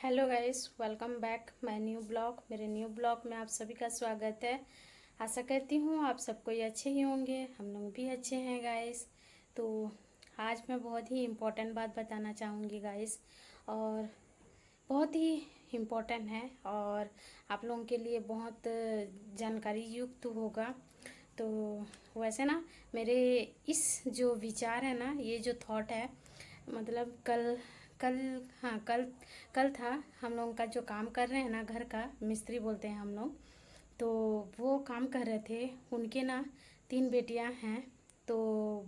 Hello guys, welcome back my new blog. मेरे new blog में आप सभी का स्वागत है। आशा करती हूँ आप सब कोई अच्छे ही होंगे, हम लोग भी अच्छे हैं गाइस। तो आज मैं बहुत ही इम्पोर्टेंट बात बताना चाहूँगी गाइस, और बहुत ही इम्पोर्टेंट है और आप लोगों के लिए बहुत जानकारी युक्त होगा। तो वैसे ना, मेरे इस जो विचार है ना, ये जो थॉट है, मतलब कल कल हाँ कल कल था। हम लोगों का जो काम कर रहे हैं ना, घर का मिस्त्री बोलते हैं हम लोग, तो वो काम कर रहे थे। उनके ना 3 बेटियां हैं। तो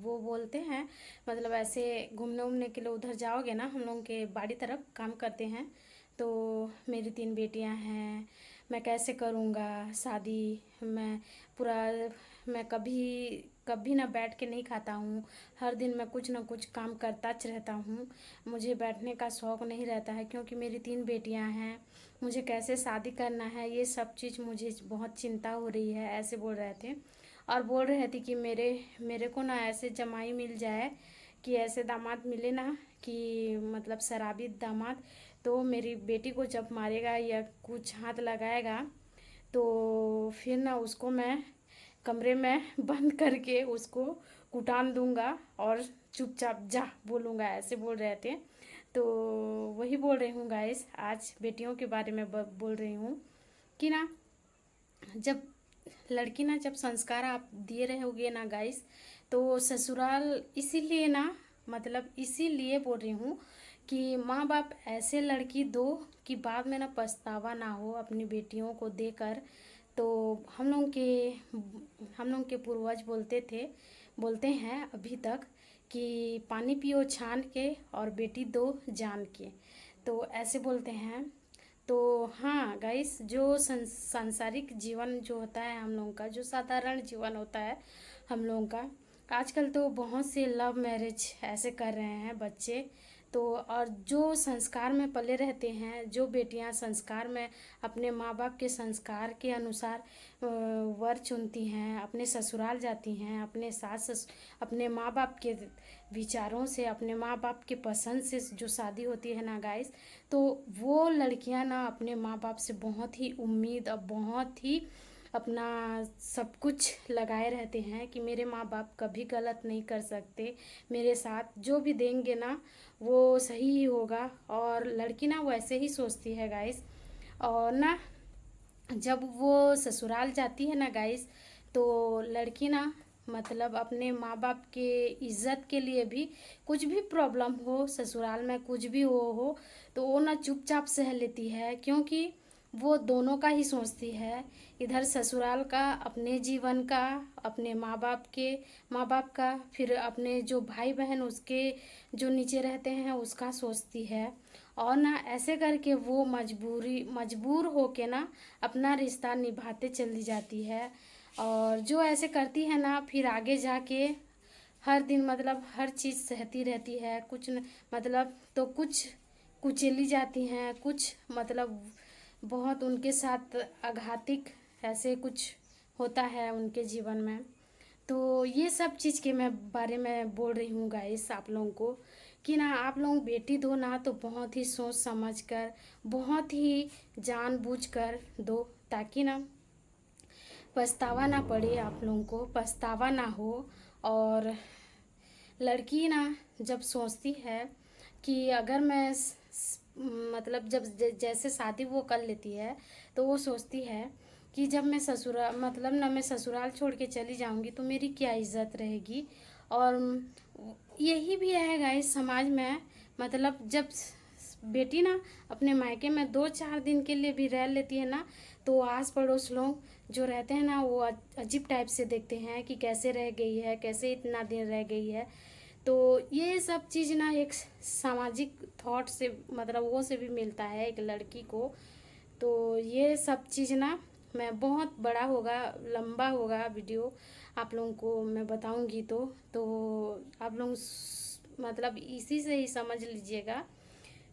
वो बोलते हैं, मतलब ऐसे घूमने उमने के लिए उधर जाओगे ना, हम लोगों के बाड़ी तरफ काम करते हैं। तो मेरी 3 बेटियां हैं, मैं कैसे करूँगा शादी। मैं पूरा मैं कभी कभी ना बैठ के नहीं खाता हूँ। हर दिन मैं कुछ ना कुछ काम करता रहता हूँ। मुझे बैठने का शौक़ नहीं रहता है, क्योंकि मेरी 3 बेटियां हैं। मुझे कैसे शादी करना है, ये सब चीज़ मुझे बहुत चिंता हो रही है, ऐसे बोल रहे थे। और बोल रहे थे कि मेरे को ना ऐसे जमाई मिल जाए, कि ऐसे दामाद मिले ना, कि मतलब शराबी दामाद, तो मेरी बेटी को जब मारेगा या कुछ हाथ लगाएगा, तो फिर ना उसको मैं कमरे में बंद करके उसको कुटान दूंगा और चुपचाप जा बोलूँगा, ऐसे बोल रहे थे। तो वही बोल रही हूँ गाइस, आज बेटियों के बारे में बोल रही हूँ कि ना, जब लड़की ना, जब संस्कार आप दिए रहोगे ना गाइस, तो ससुराल इसीलिए ना, मतलब इसीलिए बोल रही हूँ कि माँ बाप ऐसे लड़की दो कि बाद में ना पछतावा ना हो अपनी बेटियों को देकर। तो हम लोग के पूर्वज बोलते हैं अभी तक कि पानी पियो छान के और बेटी दो जान के, तो ऐसे बोलते हैं। तो हाँ गाइस, जो सांसारिक जीवन जो होता है हम लोगों का, जो साधारण जीवन होता है हम लोगों का, आजकल तो बहुत से लव मैरिज ऐसे कर रहे हैं बच्चे। तो और जो संस्कार में पले रहते हैं, जो बेटियां संस्कार में अपने माँ बाप के संस्कार के अनुसार वर चुनती हैं, अपने ससुराल जाती हैं, अपने माँ बाप के विचारों से, अपने माँ बाप के पसंद से जो शादी होती है ना गाइस, तो वो लड़कियां ना अपने माँ बाप से बहुत ही उम्मीद और बहुत ही अपना सब कुछ लगाए रहते हैं कि मेरे माँ बाप कभी गलत नहीं कर सकते, मेरे साथ जो भी देंगे ना वो सही ही होगा। और लड़की ना वैसे ही सोचती है गाइस। और ना, जब वो ससुराल जाती है ना गाइस, तो लड़की ना, मतलब अपने माँ बाप के इज्जत के लिए भी, कुछ भी प्रॉब्लम हो ससुराल में, कुछ भी हो तो वो ना चुपचाप सह लेती है, क्योंकि वो दोनों का ही सोचती है। इधर ससुराल का, अपने जीवन का, अपने माँ बाप का, फिर अपने जो भाई बहन उसके जो नीचे रहते हैं उसका सोचती है। और ना ऐसे करके वो मजबूर होके ना अपना रिश्ता निभाते चली जाती है। और जो ऐसे करती है ना, फिर आगे जाके हर दिन मतलब हर चीज़ सहती रहती है। कुछ न, मतलब तो कुछ कुचली जाती हैं, कुछ मतलब बहुत उनके साथ आघातिक ऐसे कुछ होता है उनके जीवन में। तो ये सब चीज़ के मैं बारे में बोल रही हूँ गाइस आप लोगों को, कि ना आप लोग बेटी दो ना तो बहुत ही सोच समझ कर, बहुत ही जानबूझ कर दो, ताकि ना पछतावा ना पड़े, आप लोगों को पछतावा ना हो। और लड़की ना जब सोचती है कि अगर मतलब जब जैसे शादी वो कर लेती है, तो वो सोचती है कि जब मैं ससुराल, मतलब ना मैं ससुराल छोड़ के चली जाऊंगी तो मेरी क्या इज्जत रहेगी। और यही भी है गाइस समाज में, मतलब जब बेटी ना अपने मायके में 2-4 दिन के लिए भी रह लेती है ना, तो आस पड़ोस लोग जो रहते हैं ना वो अजीब टाइप से देखते हैं कि कैसे रह गई है, कैसे इतना दिन रह गई है। तो ये सब चीज़ ना एक सामाजिक थॉट से, मतलब वो से भी मिलता है एक लड़की को। तो ये सब चीज़ ना, मैं बहुत बड़ा होगा, लंबा होगा वीडियो, आप लोगों को मैं बताऊंगी। तो आप लोग मतलब इसी से ही समझ लीजिएगा।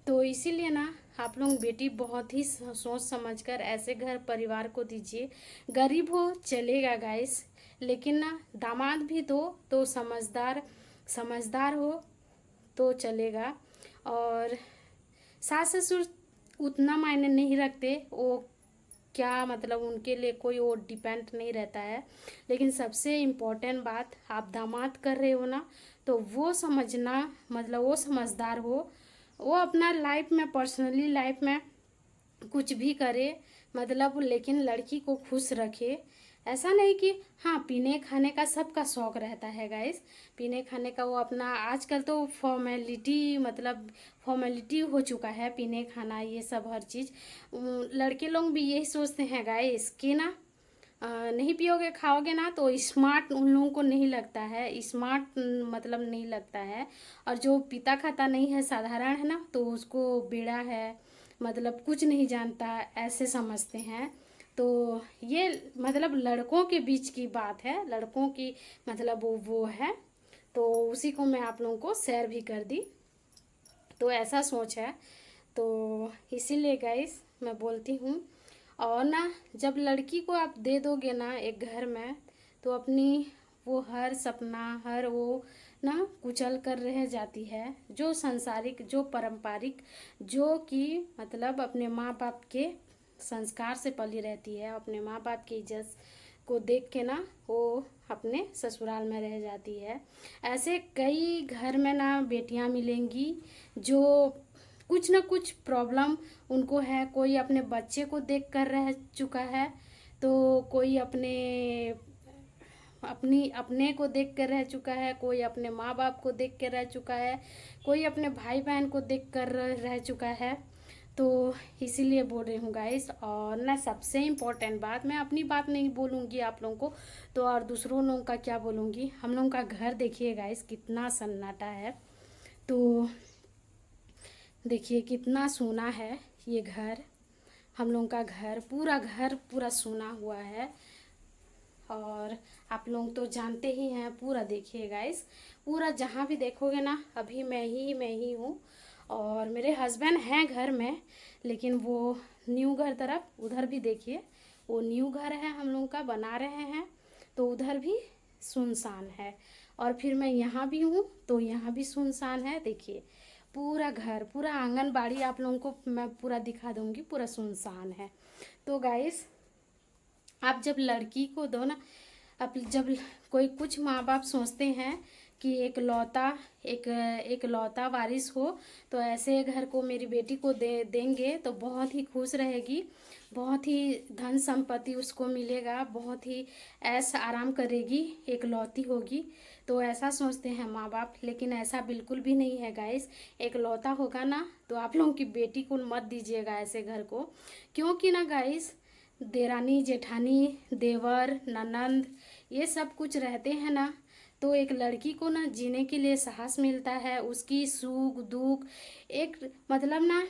तो इसीलिए ना आप लोग बेटी बहुत ही सोच समझ कर ऐसे घर परिवार को दीजिए। गरीब हो चलेगा गाइस, लेकिन ना दामाद भी दो तो समझदार समझदार हो तो चलेगा। और सास ससुर उतना मायने नहीं रखते, वो क्या मतलब उनके लिए कोई वो डिपेंड नहीं रहता है। लेकिन सबसे इम्पोर्टेंट बात, आप दामाद कर रहे हो ना, तो वो समझना, मतलब वो समझदार हो, वो अपना लाइफ में, पर्सनली लाइफ में कुछ भी करे, मतलब लेकिन लड़की को खुश रखे। ऐसा नहीं कि हाँ, पीने खाने का सबका शौक रहता है गाइस, पीने खाने का वो अपना, आजकल तो फॉर्मेलिटी, मतलब फॉर्मेलिटी हो चुका है पीने खाना, ये सब हर चीज़। लड़के लोग भी यही सोचते हैं गाइस कि ना, नहीं पियोगे खाओगे ना तो स्मार्ट उन लोगों को नहीं लगता है, स्मार्ट मतलब नहीं लगता है। और जो पीता खाता नहीं है, साधारण है ना, तो उसको बेड़ा है, मतलब कुछ नहीं जानता, ऐसे समझते हैं। तो ये मतलब लड़कों के बीच की बात है, लड़कों की मतलब वो है। तो उसी को मैं आप लोगों को शेयर भी कर दी। तो ऐसा सोच है, तो इसीलिए गाइस मैं बोलती हूँ। और ना, जब लड़की को आप दे दोगे ना एक घर में, तो अपनी वो हर सपना, हर वो ना कुचल कर रह जाती है, जो सांसारिक, जो पारंपरिक, जो कि मतलब अपने माँ बाप के संस्कार से पली रहती है, अपने माँ बाप की इज्जत को देख के ना वो अपने ससुराल में रह जाती है। ऐसे कई घर में ना बेटियां मिलेंगी जो कुछ ना कुछ प्रॉब्लम उनको है, कोई अपने बच्चे को देख कर रह चुका है, तो कोई अपने अपनी अपने को देख कर रह चुका है, कोई अपने माँ बाप को देख कर रह चुका है, कोई अपने भाई बहन को देख कर रह चुका है। तो इसीलिए बोल रही हूँ गाइस। और ना सबसे इम्पोर्टेंट बात, मैं अपनी बात नहीं बोलूँगी आप लोगों को, तो और दूसरों लोगों का क्या बोलूँगी। हम लोगों का घर देखिए गाइस, कितना सन्नाटा है। तो देखिए कितना सोना है ये घर, हम लोगों का घर पूरा सोना हुआ है। और आप लोग तो जानते ही हैं, पूरा देखिए गाइस, पूरा जहाँ भी देखोगे ना, अभी मैं ही हूँ। और मेरे हस्बैंड हैं घर में, लेकिन वो न्यू घर तरफ, उधर भी देखिए, वो न्यू घर है हम लोग का, बना रहे हैं, तो उधर भी सुनसान है। और फिर मैं यहाँ भी हूँ, तो यहाँ भी सुनसान है। देखिए पूरा घर, पूरा आंगनबाड़ी आप लोगों को मैं पूरा दिखा दूंगी, पूरा सुनसान है। तो गाइस, आप जब लड़की को दो ना, अब जब कोई कुछ माँ बाप सोचते हैं कि एक लौता वारिस हो, तो ऐसे घर को मेरी बेटी को देंगे तो बहुत ही खुश रहेगी, बहुत ही धन संपत्ति उसको मिलेगा, बहुत ही ऐश आराम करेगी, एक लौती होगी। तो ऐसा सोचते हैं माँ बाप, लेकिन ऐसा बिल्कुल भी नहीं है गाइस। एक लौता होगा ना, तो आप लोगों की बेटी को मत दीजिएगा ऐसे घर को, क्योंकि ना गाइस, देरानी जेठानी, देवर, ननंद, ये सब कुछ रहते हैं ना, तो एक लड़की को ना जीने के लिए साहस मिलता है, उसकी सुख दुख, एक मतलब ना,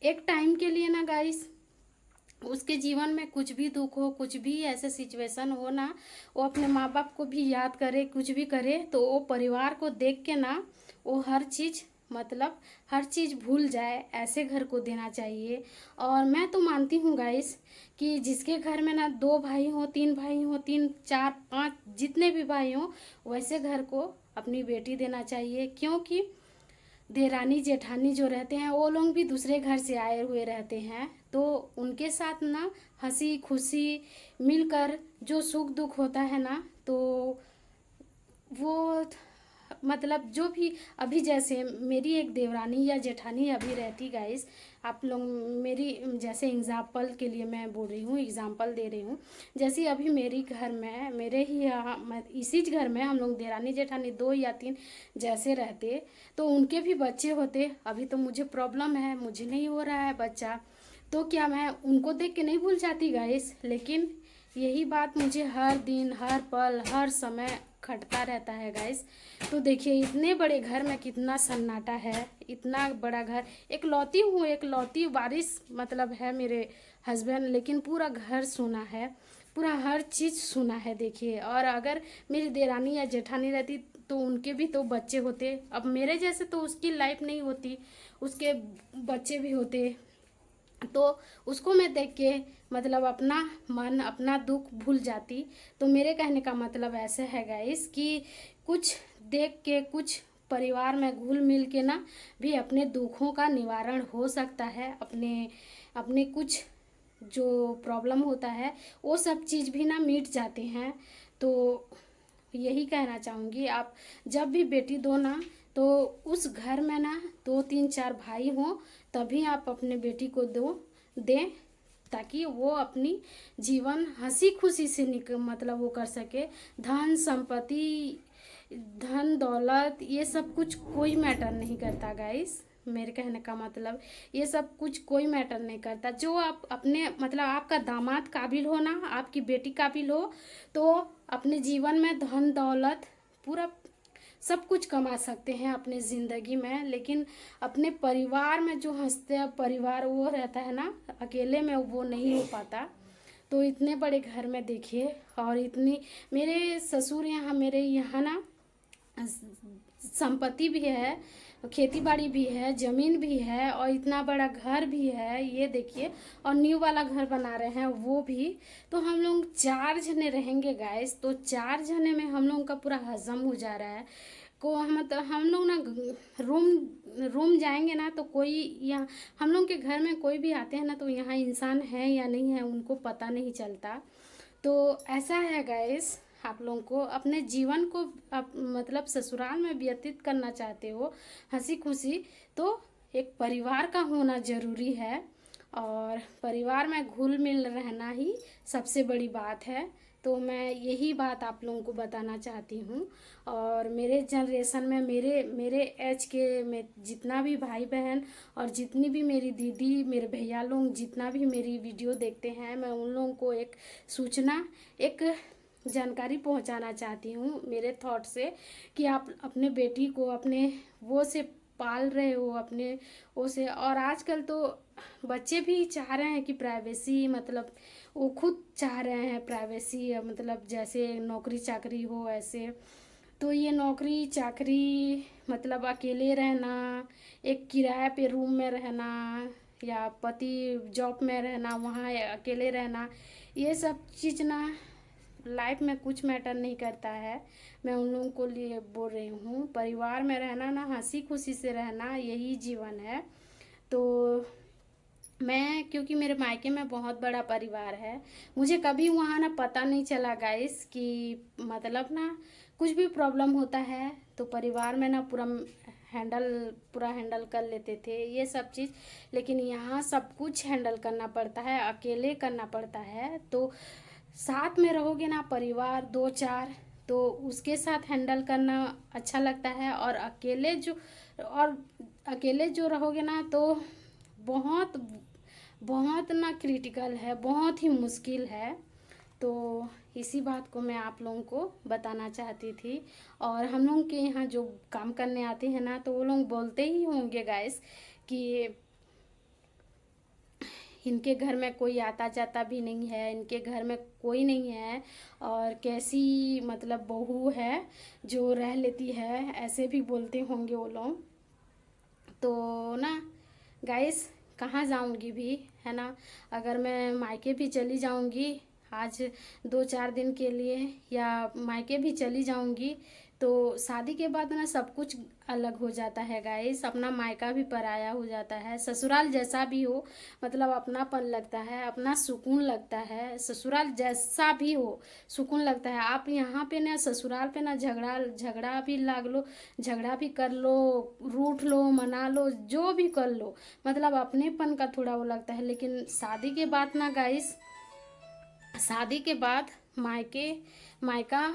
एक टाइम के लिए ना गाइस, उसके जीवन में कुछ भी दुख हो, कुछ भी ऐसे सिचुएशन हो ना, वो अपने माँ बाप को भी याद करे, कुछ भी करे, तो वो परिवार को देख के ना, वो हर चीज़, मतलब हर चीज़ भूल जाए, ऐसे घर को देना चाहिए। और मैं तो मानती हूँ गाइस कि जिसके घर में ना 2 भाई हो, 3 भाई हो, 3 4 5 जितने भी भाई हों, वैसे घर को अपनी बेटी देना चाहिए। क्योंकि देरानी जेठानी जो रहते हैं, वो लोग भी दूसरे घर से आए हुए रहते हैं, तो उनके साथ ना हंसी खुशी मिलकर जो सुख दुख होता है ना, तो वो मतलब जो भी, अभी जैसे मेरी एक देवरानी या जेठानी अभी रहती गाइस, आप लोग मेरी जैसे एग्जाम्पल के लिए मैं बोल रही हूँ, एग्जाम्पल दे रही हूँ। जैसे अभी मेरी घर में, मेरे ही यहाँ, मैं इसी घर में हम लोग देरानी जेठानी 2 या 3 जैसे रहते, तो उनके भी बच्चे होते। अभी तो मुझे प्रॉब्लम है, मुझे नहीं हो रहा है बच्चा, तो क्या मैं उनको देख के नहीं भूल जाती गाइस। लेकिन यही बात मुझे हर दिन, हर पल, हर समय खटता रहता है गाइस। तो देखिए इतने बड़े घर में कितना सन्नाटा है, इतना बड़ा घर, एक लौती हूँ, एक लौती वारिस मतलब है मेरे हस्बैंड, लेकिन पूरा घर सुना है, पूरा हर चीज़ सुना है। देखिए, और अगर मेरी देरानी या जेठानी रहती, तो उनके भी तो बच्चे होते, अब मेरे जैसे तो उसकी लाइफ नहीं होती, उसके बच्चे भी होते, तो उसको मैं देख के मतलब अपना मन, अपना दुख भूल जाती। तो मेरे कहने का मतलब ऐसे है गाइस कि कुछ देख के, कुछ परिवार में घुल मिल के ना भी अपने दुखों का निवारण हो सकता है। अपने अपने कुछ जो प्रॉब्लम होता है वो सब चीज़ भी ना मिट जाते हैं। तो यही कहना चाहूँगी, आप जब भी बेटी दो ना तो उस घर में ना 2 3 4 भाई हों तभी आप अपने बेटी को दें, ताकि वो अपनी जीवन हंसी खुशी से मतलब वो कर सके। धन संपत्ति, धन दौलत ये सब कुछ कोई मैटर नहीं करता गाइस। मेरे कहने का मतलब ये सब कुछ कोई मैटर नहीं करता। जो आप अपने मतलब आपका दामाद काबिल हो ना, आपकी बेटी काबिल हो, तो अपने जीवन में धन दौलत पूरा सब कुछ कमा सकते हैं अपने ज़िंदगी में। लेकिन अपने परिवार में जो हंसते परिवार वो रहता है ना, अकेले में वो नहीं हो पाता। तो इतने बड़े घर में देखिए, और इतनी मेरे ससुर यहाँ मेरे यहाँ ना संपत्ति भी है, खेती बाड़ी भी है, ज़मीन भी है, और इतना बड़ा घर भी है, ये देखिए। और न्यू वाला घर बना रहे हैं वो भी। तो हम लोग 4 जने रहेंगे गाइस, तो 4 जने में हम लोग का पूरा हजम हो जा रहा है। को मतलब हम लोग ना रूम रूम जाएंगे ना तो कोई यहाँ हम लोग के घर में कोई भी आते हैं ना तो यहाँ इंसान है या नहीं है उनको पता नहीं चलता। तो ऐसा है गाइस, आप लोगों को अपने जीवन को आप मतलब ससुराल में व्यतीत करना चाहते हो हंसी खुशी, तो एक परिवार का होना ज़रूरी है। और परिवार में घुल मिल रहना ही सबसे बड़ी बात है। तो मैं यही बात आप लोगों को बताना चाहती हूँ। और मेरे जनरेशन में मेरे मेरे एज के में जितना भी भाई बहन और जितनी भी मेरी दीदी मेरे भैया लोग जितना भी मेरी वीडियो देखते हैं, मैं उन लोगों को एक सूचना, एक जानकारी पहुंचाना चाहती हूँ मेरे थॉट से, कि आप अपने बेटी को अपने वो से पाल रहे हो, अपने वो से। और आजकल तो बच्चे भी चाह रहे हैं कि प्राइवेसी, मतलब वो खुद चाह रहे हैं प्राइवेसी, मतलब जैसे नौकरी चाकरी हो ऐसे। तो ये नौकरी चाकरी मतलब अकेले रहना, एक किराए पे रूम में रहना, या पति जॉब में रहना वहाँ अकेले रहना, ये सब चीज़ ना लाइफ में कुछ मैटर नहीं करता है। मैं उन लोगों को लिए बोल रही हूँ, परिवार में रहना ना, हंसी खुशी से रहना, यही जीवन है। तो मैं, क्योंकि मेरे मायके में बहुत बड़ा परिवार है, मुझे कभी वहाँ ना पता नहीं चला गाइस कि मतलब ना कुछ भी प्रॉब्लम होता है तो परिवार में ना पूरा हैंडल कर लेते थे ये सब चीज़। लेकिन यहाँ सब कुछ हैंडल करना पड़ता है, अकेले करना पड़ता है। तो साथ में रहोगे ना परिवार 2 4, तो उसके साथ हैंडल करना अच्छा लगता है। और अकेले जो रहोगे ना तो बहुत बहुत ना क्रिटिकल है, बहुत ही मुश्किल है। तो इसी बात को मैं आप लोगों को बताना चाहती थी। और हम लोग के यहाँ जो काम करने आते हैं ना तो वो लोग बोलते ही होंगे गाइस कि इनके घर में कोई आता जाता भी नहीं है, इनके घर में कोई नहीं है, और कैसी मतलब बहू है जो रह लेती है, ऐसे भी बोलते होंगे वो लोग। तो ना गाइस, कहाँ जाऊंगी भी, है ना। अगर मैं मायके भी चली जाऊंगी आज 2 4 दिन के लिए, या मायके भी चली जाऊंगी, तो शादी के बाद ना सब कुछ अलग हो जाता है गाइस। अपना मायका भी पराया हो जाता है, ससुराल जैसा भी हो, मतलब अपनापन लगता है, अपना सुकून लगता है। ससुराल जैसा भी हो सुकून लगता है। आप यहाँ पे ना ससुराल पे ना झगड़ा झगड़ा भी लाग लो, झगड़ा भी कर लो, रूठ लो, मना लो, जो भी कर लो, मतलब अपनेपन का थोड़ा वो लगता है। लेकिन शादी के बाद ना गाइस, शादी के बाद मायके मायका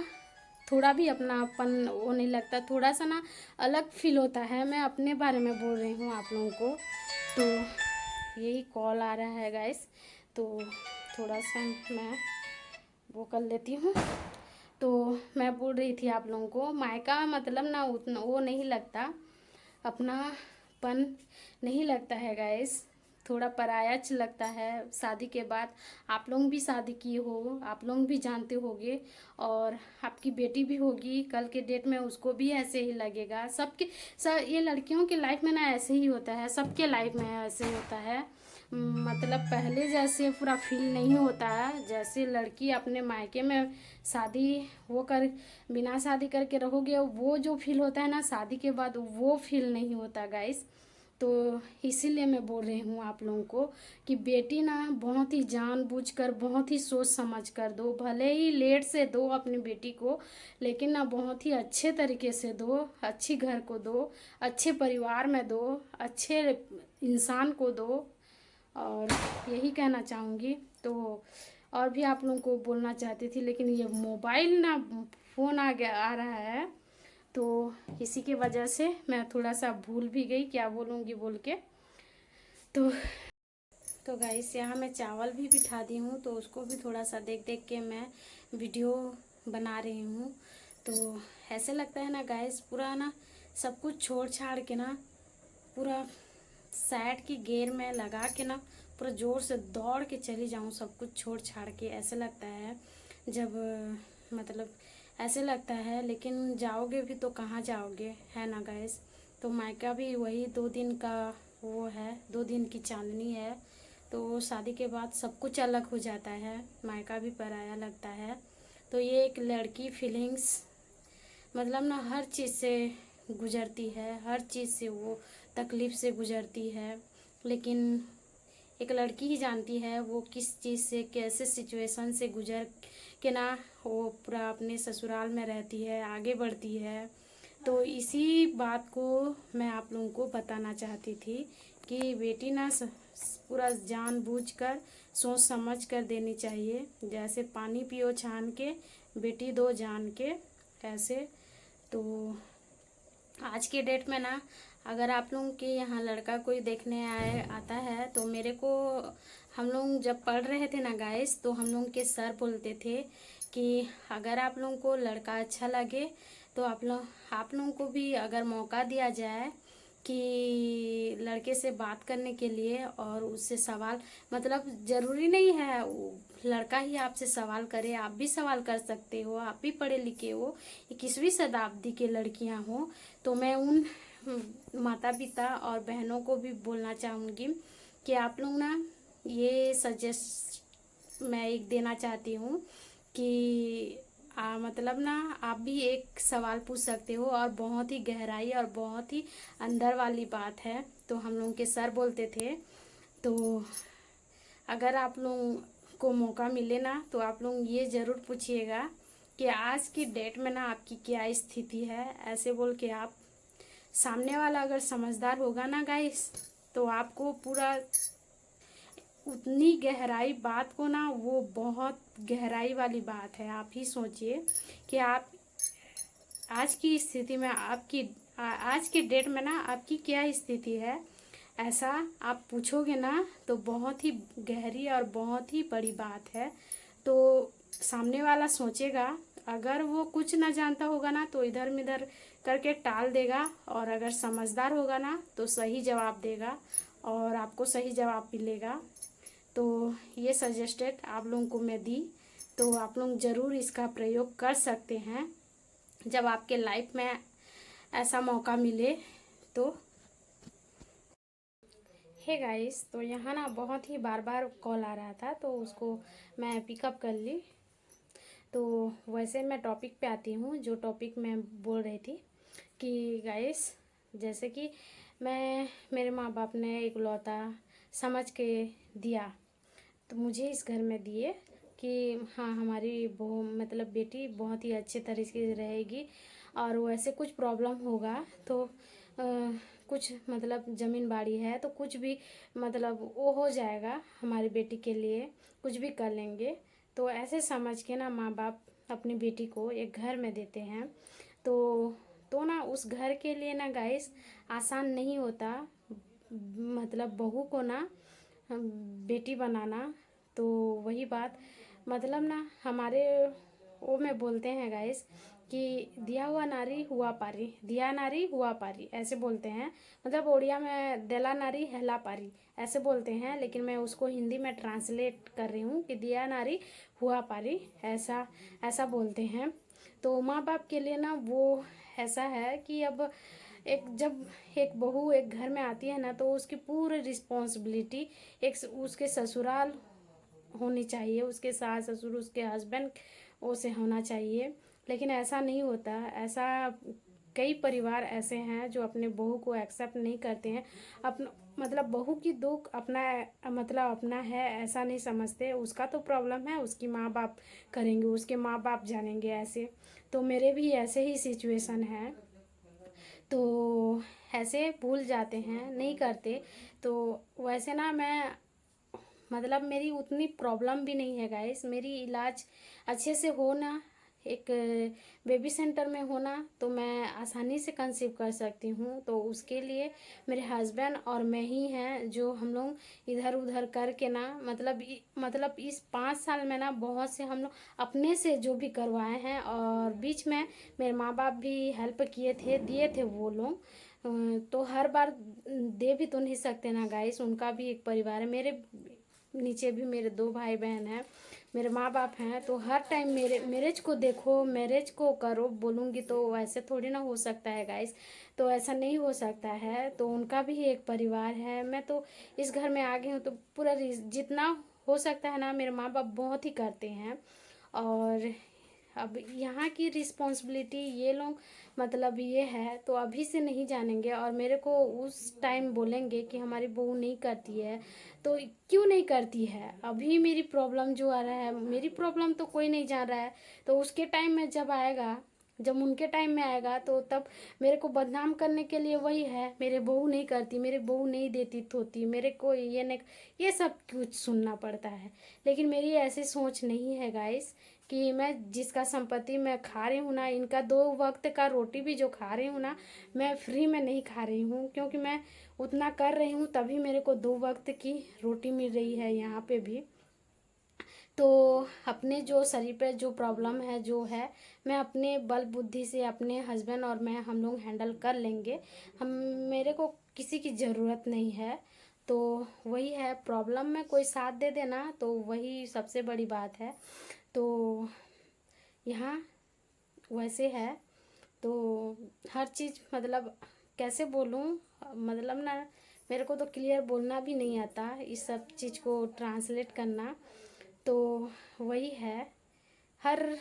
थोड़ा भी अपनापन वो नहीं लगता, थोड़ा सा ना अलग फील होता है। मैं अपने बारे में बोल रही हूँ आप लोगों को। तो यही कॉल आ रहा है गाइस, तो थोड़ा सा मैं वो कर लेती हूँ। तो मैं बोल रही थी आप लोगों को, मायका मतलब ना उतना वो नहीं लगता, अपनापन नहीं लगता है गाइस, थोड़ा परायाच लगता है शादी के बाद। आप लोग भी शादी किए हो, आप लोग भी जानते होगे, और आपकी बेटी भी होगी कल के डेट में, उसको भी ऐसे ही लगेगा। ये लड़कियों के लाइफ में ना ऐसे ही होता है, सबके लाइफ में ऐसे होता है। मतलब पहले जैसे पूरा फील नहीं होता है। जैसे लड़की अपने मायके में शादी वो कर बिना शादी करके रहोगे, वो जो फील होता है ना शादी के बाद, वो फील नहीं होता गाइस। तो इसीलिए मैं बोल रही हूँ आप लोगों को कि बेटी ना बहुत ही जानबूझकर, बहुत ही सोच समझ कर दो। भले ही लेट से दो अपनी बेटी को, लेकिन ना बहुत ही अच्छे तरीके से दो, अच्छी घर को दो, अच्छे परिवार में दो, अच्छे इंसान को दो। और यही कहना चाहूँगी। तो और भी आप लोगों को बोलना चाहती थी, लेकिन ये मोबाइल ना फ़ोन आ रहा है, तो इसी की वजह से मैं थोड़ा सा भूल भी गई क्या बोलूँगी बोल के। तो गाइस यहाँ मैं चावल भी बिठा दी हूँ, तो उसको भी थोड़ा सा देख देख के मैं वीडियो बना रही हूँ। तो ऐसे लगता है ना गाइस, पूरा ना सब कुछ छोड़ छाड़ के ना पूरा सैड की गियर में लगा के ना पूरा ज़ोर से दौड़ के चली जाऊँ, सब कुछ छोड़ छाड़ के। ऐसे लगता है जब मतलब ऐसे लगता है, लेकिन जाओगे भी तो कहाँ जाओगे, है ना गाइस। तो मायका भी वही 2 दिन का वो है, 2 दिन की चांदनी है। तो शादी के बाद सब कुछ अलग हो जाता है, मायका भी पराया लगता है। तो ये एक लड़की फीलिंग्स मतलब ना हर चीज़ से गुजरती है, हर चीज़ से वो तकलीफ़ से गुजरती है। लेकिन एक लड़की ही जानती है वो किस चीज़ से, कैसे सिचुएशन से गुजर के ना वो पूरा अपने ससुराल में रहती है, आगे बढ़ती है। तो इसी बात को मैं आप लोगों को बताना चाहती थी कि बेटी ना पूरा जानबूझकर सोच समझ कर देनी चाहिए। जैसे पानी पियो छान के, बेटी दो जान के, ऐसे। तो आज के डेट में ना अगर आप लोगों के यहाँ लड़का कोई देखने आता है, तो मेरे को हम लोग जब पढ़ रहे थे ना गाइस, तो हम लोग के सर बोलते थे कि अगर आप लोगों को लड़का अच्छा लगे तो आप लोगों को भी अगर मौका दिया जाए कि लड़के से बात करने के लिए और उससे सवाल, मतलब ज़रूरी नहीं है लड़का ही आपसे सवाल करे, आप भी सवाल कर सकते हो, आप भी पढ़े लिखे हो, 21वीं शताब्दी के लड़कियां हो। तो मैं उन माता पिता और बहनों को भी बोलना चाहूँगी कि आप लोग ना ये सजेस्ट मैं एक देना चाहती हूँ कि मतलब ना आप भी एक सवाल पूछ सकते हो, और बहुत ही गहराई और बहुत ही अंदर वाली बात है। तो हम लोग के सर बोलते थे, तो अगर आप लोग को मौका मिले ना तो आप लोग ये ज़रूर पूछिएगा कि आज की डेट में ना आपकी क्या स्थिति है। ऐसे बोल के आप सामने वाला अगर समझदार होगा ना गाइस, तो आपको पूरा उतनी गहराई बात को ना, वो बहुत गहराई वाली बात है। आप ही सोचिए कि आप आज की स्थिति में आज के डेट में ना आपकी क्या स्थिति है, ऐसा आप पूछोगे ना तो बहुत ही गहरी और बहुत ही बड़ी बात है। तो सामने वाला सोचेगा, अगर वो कुछ ना जानता होगा ना तो इधर उधर करके टाल देगा, और अगर समझदार होगा ना तो सही जवाब देगा और आपको सही जवाब मिलेगा। तो ये सजेस्टेड आप लोगों को मैं दी, तो आप लोग ज़रूर इसका प्रयोग कर सकते हैं जब आपके लाइफ में ऐसा मौका मिले तो। हे गाइस, तो यहाँ ना बहुत ही बार बार कॉल आ रहा था, तो उसको मैं पिकअप कर ली। तो वैसे मैं टॉपिक पे आती हूँ, जो टॉपिक मैं बोल रही थी कि गाइस, जैसे कि मेरे माँ बाप ने इकलौता समझ के दिया, तो मुझे इस घर में दिए कि हाँ हमारी मतलब बेटी बहुत ही अच्छे तरीके से रहेगी, और वैसे कुछ प्रॉब्लम होगा तो कुछ मतलब ज़मीन बाड़ी है तो कुछ भी मतलब वो हो जाएगा, हमारी बेटी के लिए कुछ भी कर लेंगे। तो ऐसे समझ के ना माँ बाप अपनी बेटी को एक घर में देते हैं। तो ना उस घर के लिए ना गाइस आसान नहीं होता, मतलब बहू को ना बेटी बनाना। तो वही बात, मतलब ना हमारे वो में बोलते हैं गाइस कि दिया हुआ नारी हुआ पारी, दिया नारी हुआ पारी, ऐसे बोलते हैं। मतलब उड़िया में देला नारी हेला पारी ऐसे बोलते हैं, लेकिन मैं उसको हिंदी में ट्रांसलेट कर रही हूँ कि दिया नारी हुआ पारी, ऐसा ऐसा बोलते हैं। तो माँ बाप के लिए ना वो ऐसा है कि अब जब एक बहू एक घर में आती है ना, तो उसकी पूरी रिस्पॉन्सिबिलिटी एक उसके ससुराल होनी चाहिए, उसके सास ससुर उसके हस्बैंड उसे होना चाहिए। लेकिन ऐसा नहीं होता। ऐसा कई परिवार ऐसे हैं जो अपने बहू को एक्सेप्ट नहीं करते हैं। अपना मतलब बहू की दुख अपना मतलब अपना है ऐसा नहीं समझते। उसका तो प्रॉब्लम है, उसकी माँ बाप करेंगे, उसके माँ बाप जानेंगे ऐसे। तो मेरे भी ऐसे ही सिचुएशन है, तो ऐसे भूल जाते हैं, नहीं करते। तो वैसे ना मैं मतलब मेरी उतनी प्रॉब्लम भी नहीं है गाइस। मेरी इलाज अच्छे से होना, एक बेबी सेंटर में होना, तो मैं आसानी से कंसीव कर सकती हूँ। तो उसके लिए मेरे हस्बैंड और मैं ही हैं जो हम लोग इधर उधर करके ना मतलब इस 5 साल में ना बहुत से हम लोग अपने से जो भी करवाए हैं। और बीच में मेरे माँ बाप भी हेल्प किए थे, दिए थे वो लोग। तो हर बार दे भी तो नहीं सकते ना गाइस, उनका भी एक परिवार है। मेरे नीचे भी मेरे 2 भाई बहन हैं, मेरे माँ बाप हैं। तो हर टाइम मेरे मैरिज को देखो, मैरिज को करो बोलूँगी तो ऐसे थोड़ी ना हो सकता है गाइस। तो ऐसा नहीं हो सकता है। तो उनका भी एक परिवार है। मैं तो इस घर में आ गई हूँ तो पूरा जितना हो सकता है ना, मेरे माँ बाप बहुत ही करते हैं। और अब यहाँ की रिस्पॉन्सिबिलिटी ये लोग मतलब ये है, तो अभी से नहीं जानेंगे और मेरे को उस टाइम बोलेंगे कि हमारी बहू नहीं करती है। तो क्यों नहीं करती है? अभी मेरी प्रॉब्लम जो आ रहा है, मेरी प्रॉब्लम तो कोई नहीं जान रहा है। तो उसके टाइम में जब आएगा, जब उनके टाइम में आएगा, तो तब मेरे को बदनाम करने के लिए वही है, मेरे बहू नहीं करती, मेरे बहू नहीं देती थोती, मेरे को ये नहीं, ये सब कुछ सुनना पड़ता है। लेकिन मेरी ऐसी सोच नहीं है गाइस कि मैं जिसका संपत्ति मैं खा रही हूँ ना, इनका 2 वक्त का रोटी भी जो खा रही हूँ ना, मैं फ्री में नहीं खा रही हूँ। क्योंकि मैं उतना कर रही हूँ तभी मेरे को 2 वक्त की रोटी मिल रही है यहाँ पे भी। तो अपने जो शरीर पे जो प्रॉब्लम है जो है, मैं अपने बल बुद्धि से अपने हस्बैंड और मैं हम लोग हैंडल कर लेंगे। हम मेरे को किसी की ज़रूरत नहीं है। तो वही है, प्रॉब्लम में कोई साथ दे देना तो वही सबसे बड़ी बात है। तो यहाँ वैसे है। तो हर चीज़ मतलब कैसे बोलूँ, मतलब ना मेरे को तो क्लियर बोलना भी नहीं आता, इस सब चीज़ को ट्रांसलेट करना। तो वही है, हर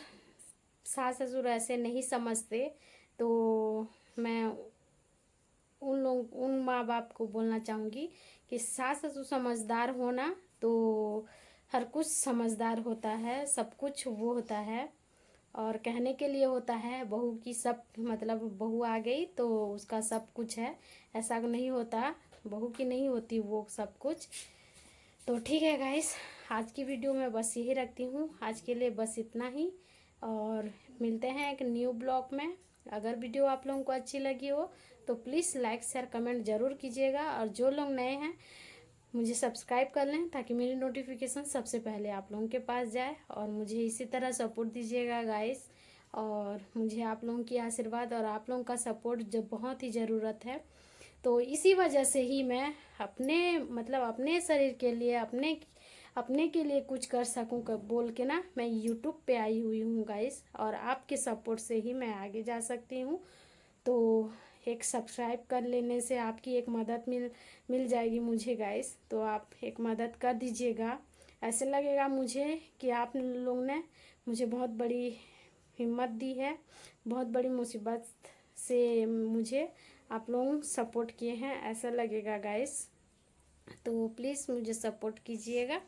सास ससुर ऐसे नहीं समझते। तो मैं उन माँ बाप को बोलना चाहूँगी कि सास ससुर समझदार होना, तो हर कुछ समझदार होता है, सब कुछ वो होता है। और कहने के लिए होता है, बहू की सब मतलब बहू आ गई तो उसका सब कुछ है, ऐसा नहीं होता। बहू की नहीं होती वो सब कुछ। तो ठीक है गाइस, आज की वीडियो में बस यही रखती हूँ। आज के लिए बस इतना ही, और मिलते हैं एक न्यू ब्लॉग में। अगर वीडियो आप लोगों को अच्छी लगी हो तो प्लीज़ लाइक शेयर कमेंट ज़रूर कीजिएगा। और जो लोग नए हैं मुझे सब्सक्राइब कर लें ताकि मेरी नोटिफिकेशन सबसे पहले आप लोगों के पास जाए। और मुझे इसी तरह सपोर्ट दीजिएगा गाइस। और मुझे आप लोगों की आशीर्वाद और आप लोगों का सपोर्ट जब बहुत ही ज़रूरत है। तो इसी वजह से ही मैं अपने मतलब अपने शरीर के लिए अपने अपने के लिए कुछ कर सकूं बोल के ना, मैं यूट्यूब पे आई हुई हूँ गाइस। और आपके सपोर्ट से ही मैं आगे जा सकती हूँ। तो एक सब्सक्राइब कर लेने से आपकी एक मदद मिल जाएगी मुझे गाइस। तो आप एक मदद कर दीजिएगा। ऐसे लगेगा मुझे कि आप लोग ने मुझे बहुत बड़ी हिम्मत दी है, बहुत बड़ी मुसीबत से मुझे आप लोग सपोर्ट किए हैं, ऐसा लगेगा गाइस। तो प्लीज़ मुझे सपोर्ट कीजिएगा।